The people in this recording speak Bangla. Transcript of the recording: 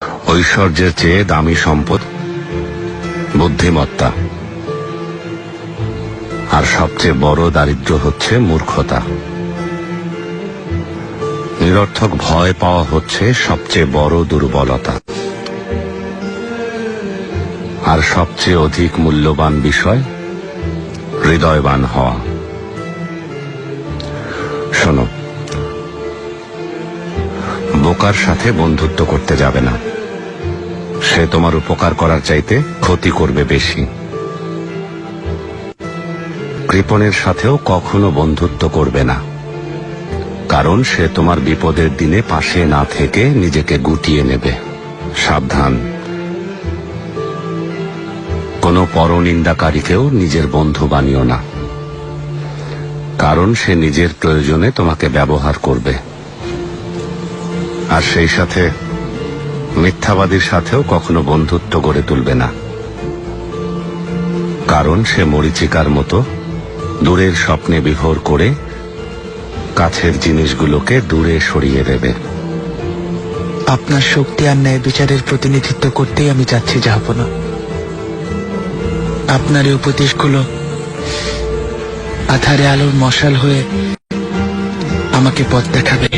ঐশ্বর্যের চেয়ে দামি সম্পদ বুদ্ধিমত্তা, আর সবচেয়ে বড় দারিদ্র্য হচ্ছে মূর্খতা। নিরর্থক ভয় পাওয়া হচ্ছে সবচেয়ে বড় দুর্বলতা, আর সবচেয়ে অধিক মূল্যবান বিষয় হৃদয়বান হওয়া। শোনো, বোকার সাথে বন্ধুত্ব করতে যাবে না। সে তোমার উপকার করার চাইতে ক্ষতি করবে বেশি। কৃপণের সাথেও কখনো বন্ধুত্ব করবে না, কারণ সে তোমার বিপদের দিনে পাশে না থেকে নিজেকে গুটিয়ে নেবে। সাবধান, কোনো পরনিন্দাকারীকেও নিজের বন্ধু বানিও না, কারণ সে নিজের প্রয়োজনে তোমাকে ব্যবহার করবে। আর সেই সাথে মিথ্যাবাদীর সাথেও কখনো বন্ধুত্ব গড়ে তুলবে না, কারণ সে মরীচিকার মতো দূরের স্বপ্নে বিভোর করে কাছের জিনিসগুলোকে দূরে সরিয়ে দেবে। আপনার শক্তি আর ন্যায় বিচারের প্রতিনিধিত্ব করতেই আমি যাচ্ছি, যাব না। আপনার এই উপদেশগুলো আধারে আলোর মশাল হয়ে আমাকে পথ দেখাবে।